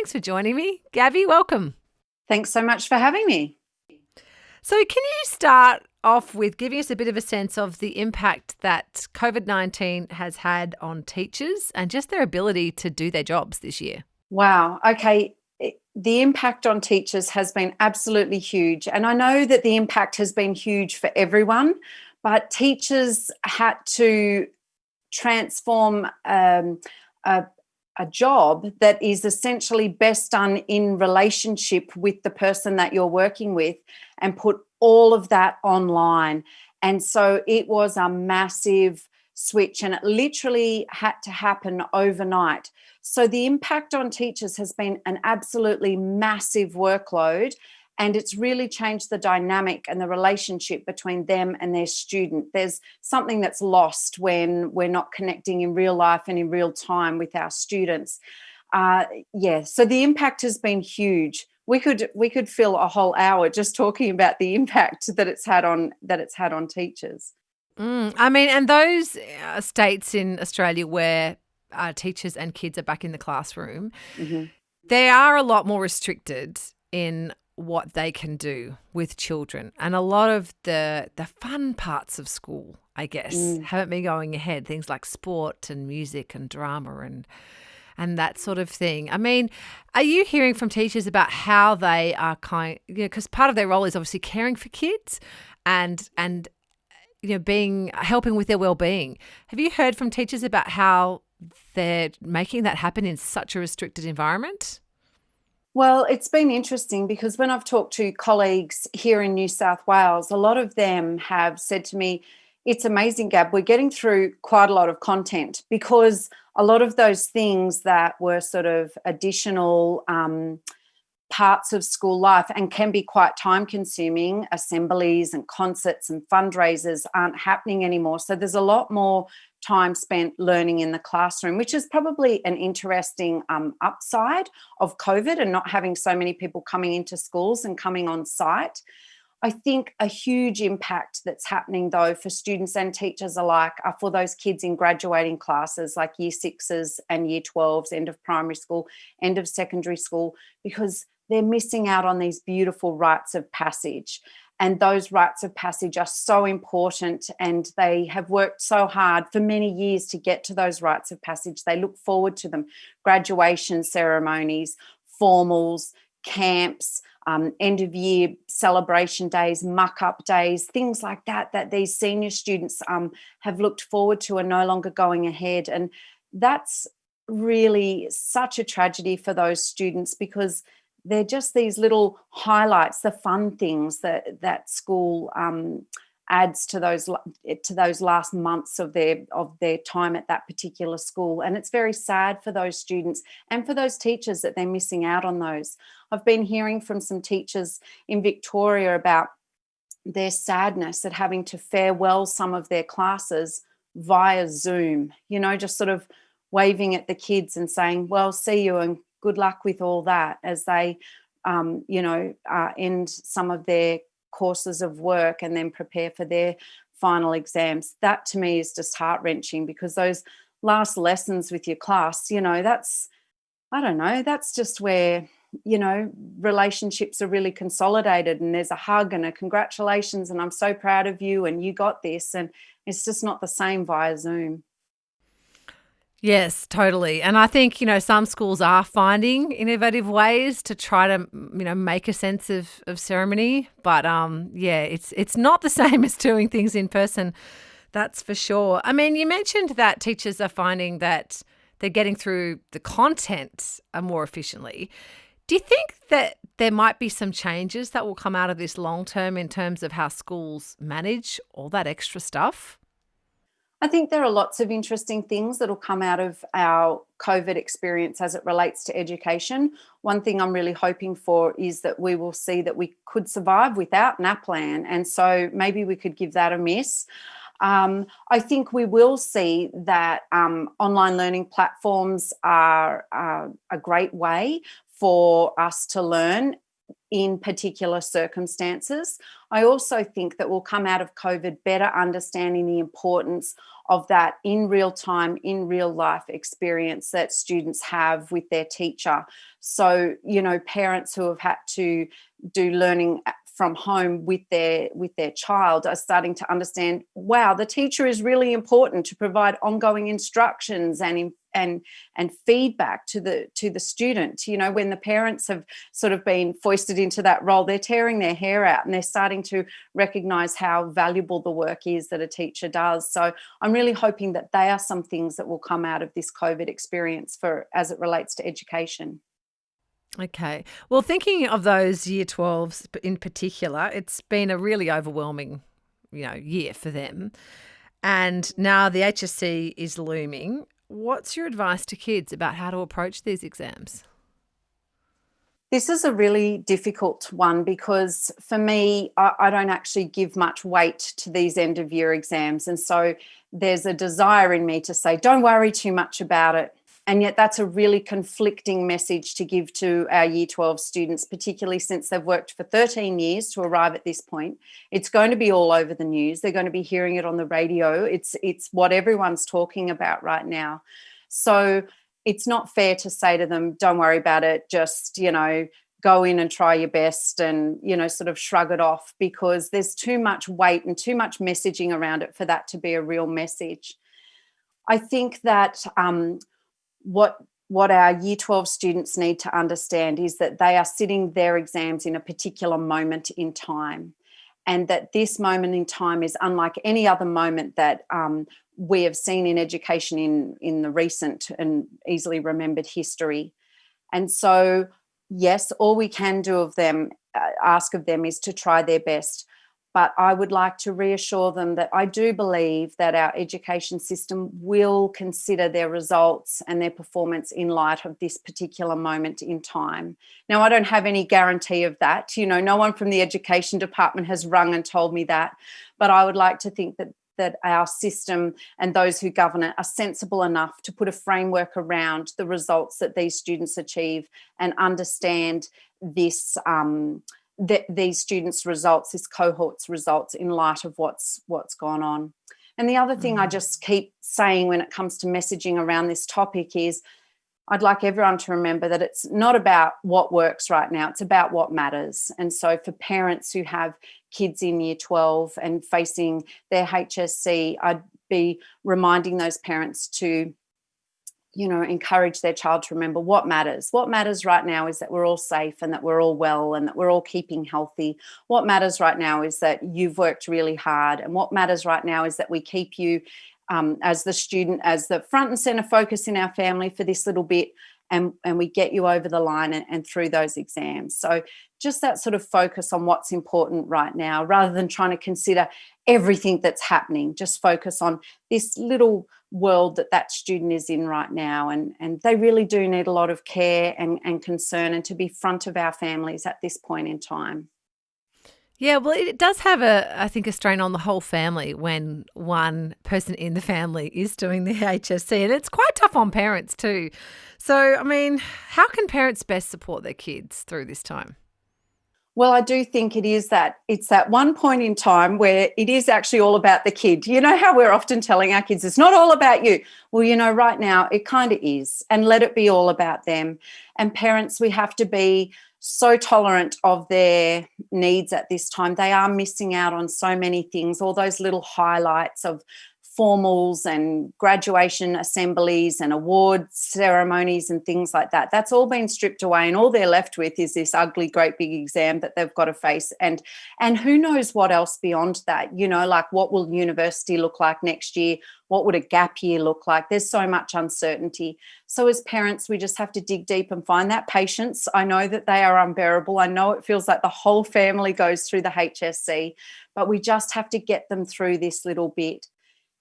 Thanks for joining me. Gabbie, welcome. Thanks so much for having me. So can you start off with giving us a bit of a sense of the impact that COVID-19 has had on teachers and just their ability to do their jobs this year? Wow. Okay. The impact on teachers has been absolutely huge. And I know that the impact has been huge for everyone, but teachers had to transform a job that is essentially best done in relationship with the person that you're working with and put all of that online. And so it was a massive switch and it literally had to happen overnight. So the impact on teachers has been an absolutely massive workload, and it's really changed the dynamic and the relationship between them and their student. There's something that's lost when we're not connecting in real life and in real time with our students. So the impact has been huge. We could fill a whole hour just talking about the impact that it's had on teachers. And those states in Australia where teachers and kids are back in the classroom, they are a lot more restricted in what they can do with children. And a lot of the fun parts of school, I guess, haven't been going ahead. Things like sport and music and drama and that sort of thing. I mean, are you hearing from teachers about how they are because part of their role is obviously caring for kids and helping with their well-being. Have you heard from teachers about how they're making that happen in such a restricted environment? Well, it's been interesting because when I've talked to colleagues here in New South Wales, a lot of them have said to me, it's amazing, Gab, we're getting through quite a lot of content because a lot of those things that were sort of additional parts of school life and can be quite time consuming, assemblies and concerts and fundraisers aren't happening anymore. So there's a lot more time spent learning in the classroom, which is probably an interesting upside of COVID and not having so many people coming into schools and coming on site. I think a huge impact that's happening, though, for students and teachers alike are for those kids in graduating classes like year sixes and year 12s, end of primary school, end of secondary school, because they're missing out on these beautiful rites of passage. And those rites of passage are so important, and they have worked so hard for many years to get to those rites of passage. They look forward to them. Graduation ceremonies, formals, camps, end of year celebration days, muck-up days, things like that these senior students have looked forward to are no longer going ahead. And that's really such a tragedy for those students because they're just these little highlights, the fun things that school adds to those last months of their time at that particular school. And it's very sad for those students and for those teachers that they're missing out on those. I've been hearing from some teachers in Victoria about their sadness at having to farewell some of their classes via Zoom, just sort of waving at the kids and saying, well, see you and good luck with all that as they, end some of their courses of work and then prepare for their final exams. That to me is just heart-wrenching because those last lessons with your class, that's just where, relationships are really consolidated and there's a hug and a congratulations and I'm so proud of you and you got this. And it's just not the same via Zoom. Yes, totally. And I think, some schools are finding innovative ways to try to, make a sense of ceremony. But it's not the same as doing things in person. That's for sure. I mean, you mentioned that teachers are finding that they're getting through the content more efficiently. Do you think that there might be some changes that will come out of this long term in terms of how schools manage all that extra stuff? I think there are lots of interesting things that will come out of our COVID experience as it relates to education. One thing I'm really hoping for is that we will see that we could survive without NAPLAN, and so maybe we could give that a miss. I think we will see that online learning platforms are a great way for us to learn. in particular circumstances. I also think that we'll come out of COVID better understanding the importance of that in real time, in real life experience that students have with their teacher. So, parents who have had to do learning from home with their child are starting to understand, wow, the teacher is really important to provide ongoing instructions and feedback to the student. When the parents have sort of been foisted into that role, they're tearing their hair out, and they're starting to recognize how valuable the work is that a teacher does. So I'm really hoping that they are some things that will come out of this COVID experience as it relates to education. Okay. Well, thinking of those year 12s in particular, it's been a really overwhelming, year for them. And now the HSC is looming. What's your advice to kids about how to approach these exams? This is a really difficult one because for me, I don't actually give much weight to these end of year exams. And so there's a desire in me to say, don't worry too much about it. And yet that's a really conflicting message to give to our Year 12 students, particularly since they've worked for 13 years to arrive at this point. It's going to be all over the news. They're going to be hearing it on the radio. It's what everyone's talking about right now. So it's not fair to say to them, don't worry about it, just, go in and try your best and, sort of shrug it off, because there's too much weight and too much messaging around it for that to be a real message. I think that what our Year 12 students need to understand is that they are sitting their exams in a particular moment in time, and that this moment in time is unlike any other moment that we have seen in education in the recent and easily remembered history. And so, yes, all we can do of them, ask of them, is to try their best. But I would like to reassure them that I do believe that our education system will consider their results and their performance in light of this particular moment in time. Now, I don't have any guarantee of that. No one from the education department has rung and told me that. But I would like to think that our system and those who govern it are sensible enough to put a framework around the results that these students achieve and understand this these students' results, this cohort's results, in light of what's gone on. And the other thing I just keep saying when it comes to messaging around this topic is I'd like everyone to remember that it's not about what works right now, it's about what matters. And so for parents who have kids in Year 12 and facing their HSC, I'd be reminding those parents to encourage their child to remember what matters. What matters right now is that we're all safe and that we're all well and that we're all keeping healthy. What matters right now is that you've worked really hard. And what matters right now is that we keep you as the student, as the front and center focus in our family for this little bit, and we get you over the line and through those exams. So just that sort of focus on what's important right now, rather than trying to consider everything that's happening. Just focus on this little world that student is in right now. And they really do need a lot of care and concern, and to be front of our families at this point in time. Yeah, well, it does have I think, a strain on the whole family when one person in the family is doing the HSC, and it's quite tough on parents too. So, I mean, how can parents best support their kids through this time? Well, I do think it's that one point in time where it is actually all about the kid. You know how we're often telling our kids, it's not all about you. Well, right now it kind of is, and let it be all about them. And parents, we have to be so tolerant of their needs at this time. They are missing out on so many things, all those little highlights of formals and graduation assemblies and award ceremonies and things like that. That's all been stripped away, and all they're left with is this ugly, great big exam that they've got to face. And who knows what else beyond that, like what will university look like next year? What would a gap year look like? There's so much uncertainty. So as parents, we just have to dig deep and find that patience. I know that they are unbearable. I know it feels like the whole family goes through the HSC, but we just have to get them through this little bit.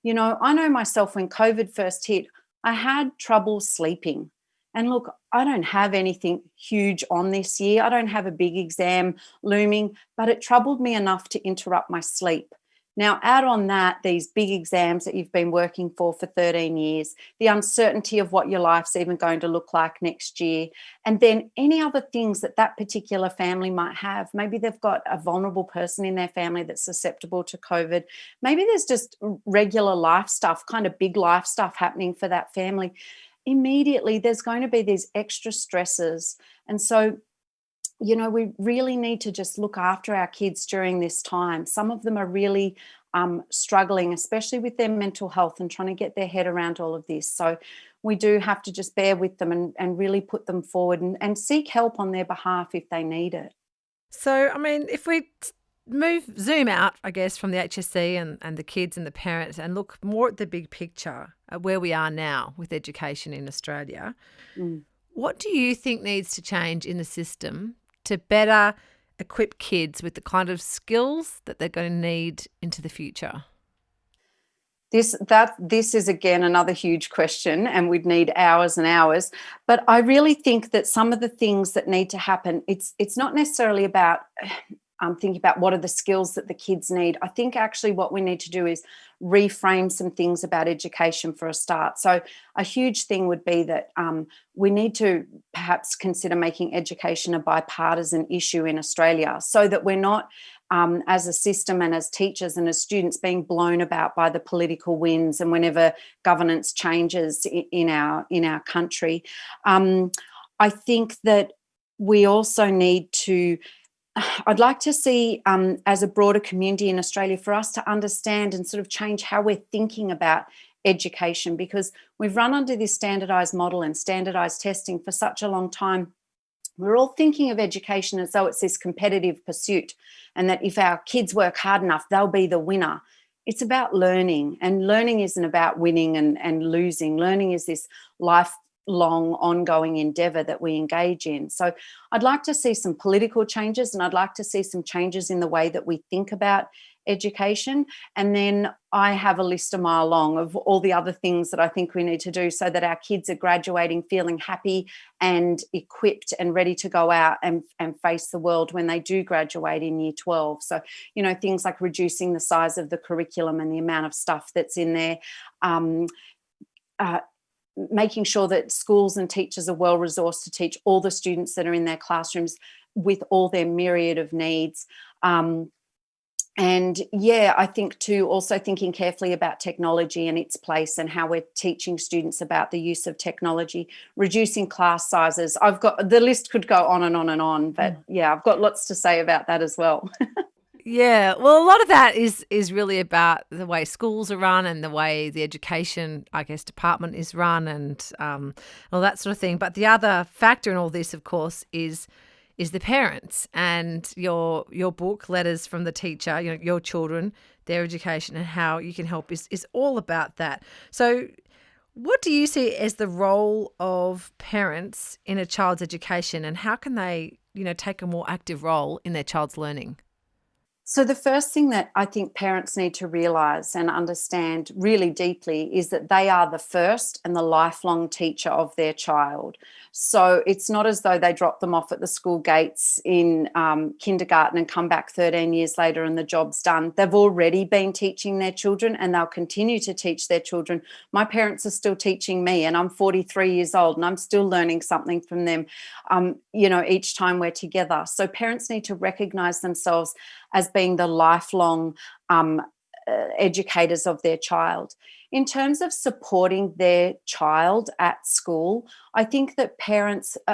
I know myself, when COVID first hit, I had trouble sleeping. And look, I don't have anything huge on this year. I don't have a big exam looming, but it troubled me enough to interrupt my sleep. Now, add on that these big exams that you've been working for 13 years, the uncertainty of what your life's even going to look like next year, and then any other things that that particular family might have. Maybe they've got a vulnerable person in their family that's susceptible to COVID. Maybe there's just regular life stuff, kind of big life stuff happening for that family. Immediately, there's going to be these extra stresses. And so, we really need to just look after our kids during this time. Some of them are really struggling, especially with their mental health and trying to get their head around all of this. So we do have to just bear with them and really put them forward and seek help on their behalf if they need it. So, I mean, if we zoom out, I guess, from the HSC and the kids and the parents and look more at the big picture, at where we are now with education in Australia, what do you think needs to change in the system to better equip kids with the kind of skills that they're going to need into the future? This is again another huge question, and we'd need hours and hours. But I really think that some of the things that need to happen, it's not necessarily about thinking about what are the skills that the kids need. I think actually what we need to do is reframe some things about education for a start. So a huge thing would be that we need to perhaps consider making education a bipartisan issue in Australia, so that we're not as a system and as teachers and as students being blown about by the political winds and whenever governance changes in our country. I think that we also need to, I'd like to see, as a broader community in Australia, for us to understand and sort of change how we're thinking about education, because we've run under this standardised model and standardised testing for such a long time. We're all thinking of education as though it's this competitive pursuit, and that if our kids work hard enough, they'll be the winner. It's about learning, and learning isn't about winning and losing. Learning is this lifelong ongoing endeavour that we engage in. So I'd like to see some political changes, and I'd like to see some changes in the way that we think about education. And then I have a list a mile long of all the other things that I think we need to do so that our kids are graduating feeling happy and equipped and ready to go out and face the world when they do graduate in year 12. So, things like reducing the size of the curriculum and the amount of stuff that's in there, making sure that schools and teachers are well resourced to teach all the students that are in their classrooms with all their myriad of needs. I think too, also thinking carefully about technology and its place and how we're teaching students about the use of technology, reducing class sizes. The list could go on and on and on, but I've got lots to say about that as well. Yeah, well, a lot of that is really about the way schools are run and the way the education, I guess, department is run and all that sort of thing. But the other factor in all this, of course, is the parents, and your book, Letters from the Teacher, your children, their education and how you can help is all about that. So what do you see as the role of parents in a child's education, and how can they, take a more active role in their child's learning? So the first thing that I think parents need to realise and understand really deeply is that they are the first and the lifelong teacher of their child. So it's not as though they drop them off at the school gates in kindergarten and come back 13 years later and the job's done. They've already been teaching their children, and they'll continue to teach their children. My parents are still teaching me, and I'm 43 years old and I'm still learning something from them, each time we're together. So parents need to recognise themselves as being the lifelong educators of their child. In terms of supporting their child at school, I think that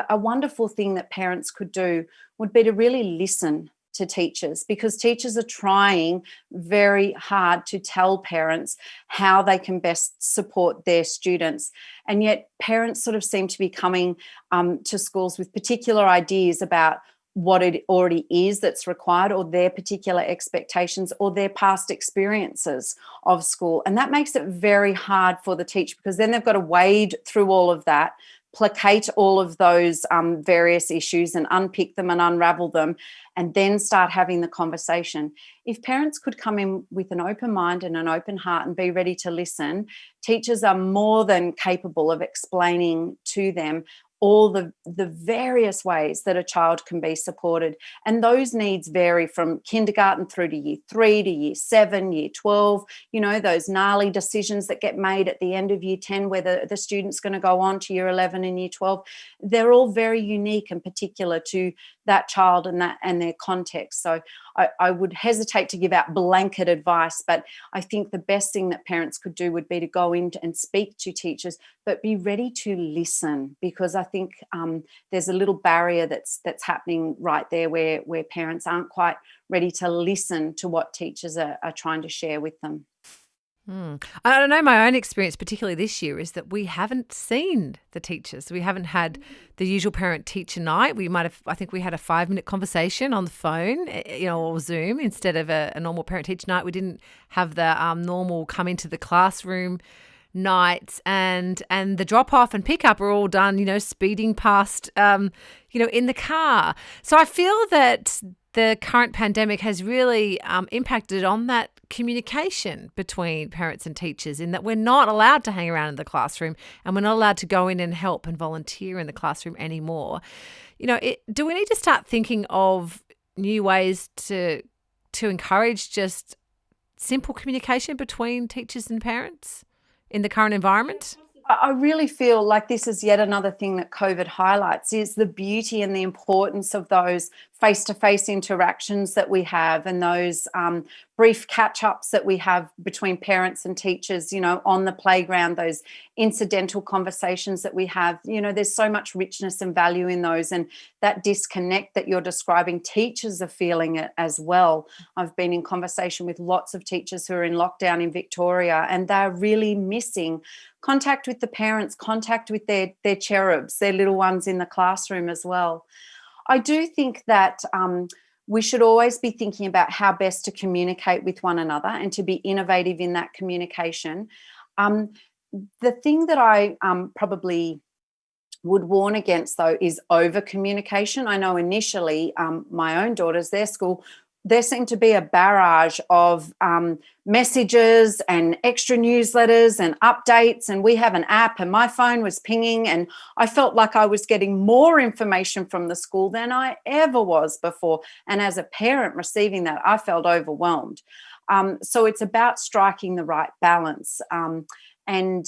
a wonderful thing that parents could do would be to really listen to teachers, because teachers are trying very hard to tell parents how they can best support their students. And yet parents sort of seem to be coming to schools with particular ideas about what it already is that's required, or their particular expectations, or their past experiences of school. And that makes it very hard for the teacher, because then they've got to wade through all of that, placate all of those various issues and unpick them and unravel them, and then start having the conversation. If parents could come in with an open mind and an open heart and be ready to listen, teachers are more than capable of explaining to them all the various ways that a child can be supported. And those needs vary from kindergarten through to year 3 to year 7, year 12, those gnarly decisions that get made at the end of year 10, whether the student's going to go on to year 11 and year 12. They're all very unique and particular to that child and their context. So I would hesitate to give out blanket advice, but I think the best thing that parents could do would be to go in and speak to teachers, but be ready to listen, because I think there's a little barrier that's happening right there where parents aren't quite ready to listen to what teachers are trying to share with them. I know my own experience, particularly this year, is that we haven't seen the teachers. We haven't had the usual parent-teacher night. I think we had a 5-minute conversation on the phone, or Zoom instead of a normal parent-teacher night. We didn't have the normal come into the classroom nights, and the drop-off and pick-up are all done, speeding past, in the car. So I feel that the current pandemic has really impacted on that communication between parents and teachers, in that we're not allowed to hang around in the classroom and we're not allowed to go in and help and volunteer in the classroom anymore. Do we need to start thinking of new ways to encourage just simple communication between teachers and parents in the current environment? I really feel like this is yet another thing that COVID highlights, is the beauty and the importance of those face-to-face interactions that we have, and those brief catch-ups that we have between parents and teachers, on the playground, those incidental conversations that we have. There's so much richness and value in those, and that disconnect that you're describing, teachers are feeling it as well. I've been in conversation with lots of teachers who are in lockdown in Victoria, and they're really missing contact with the parents, contact with their cherubs, their little ones in the classroom as well. I do think that we should always be thinking about how best to communicate with one another and to be innovative in that communication. The thing that I probably would warn against, though, is over communication. I know initially my own daughters, their school, there seemed to be a barrage of messages and extra newsletters and updates, and we have an app, and my phone was pinging, and I felt like I was getting more information from the school than I ever was before. And as a parent receiving that, I felt overwhelmed. So it's about striking the right balance and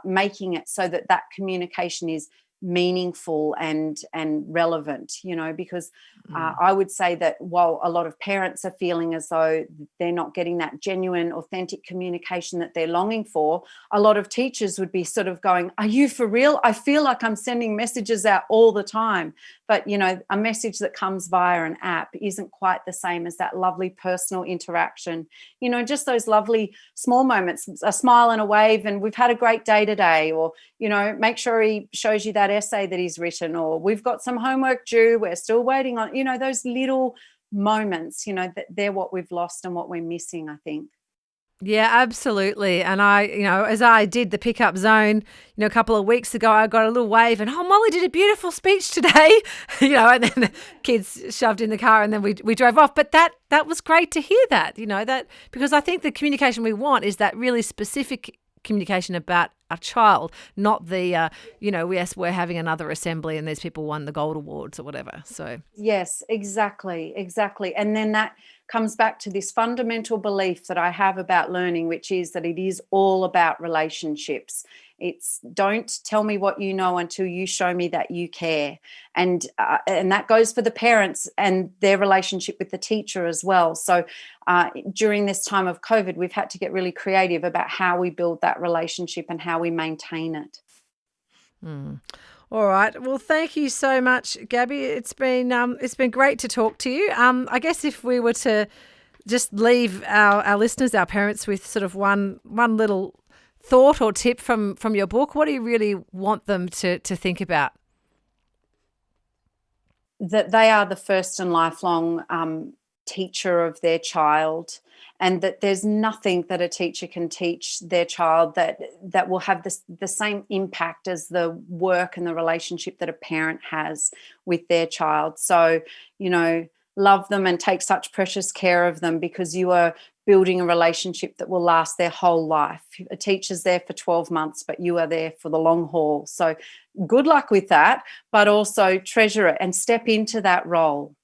making it so that communication is meaningful and relevant, because I would say that while a lot of parents are feeling as though they're not getting that genuine, authentic communication that they're longing for, a lot of teachers would be sort of going, "Are you for real? I feel like I'm sending messages out all the time." But, a message that comes via an app isn't quite the same as that lovely personal interaction. Just those lovely small moments, a smile and a wave, and "We've had a great day today," or, make sure he shows you that essay that he's written, or "We've got some homework due, we're still waiting on," those little moments, that they're what we've lost and what we're missing, I think. Yeah, absolutely. And I, as I did the pickup zone, a couple of weeks ago, I got a little wave and, "Oh, Molly did a beautiful speech today," and then the kids shoved in the car and then we drove off. But that was great to hear that, that, because I think the communication we want is that really specific communication about a child, not the, yes, we're having another assembly and these people won the gold awards or whatever. So Yes, exactly. And then that comes back to this fundamental belief that I have about learning, which is that it is all about relationships. It's don't tell me what you know until you show me that you care. And that goes for the parents and their relationship with the teacher as well. So during this time of COVID, we've had to get really creative about how we build that relationship and how we maintain it. All right. Well, thank you so much, Gabbie. It's been great to talk to you. I guess if we were to just leave our listeners, our parents, with sort of one little thought or tip from your book, what do you really want them to think about? That they are the first and lifelong teacher of their child, and that there's nothing that a teacher can teach their child that will have the same impact as the work and the relationship that a parent has with their child. So, love them and take such precious care of them because you are building a relationship that will last their whole life. A teacher's there for 12 months, but you are there for the long haul. So good luck with that, but also treasure it and step into that role.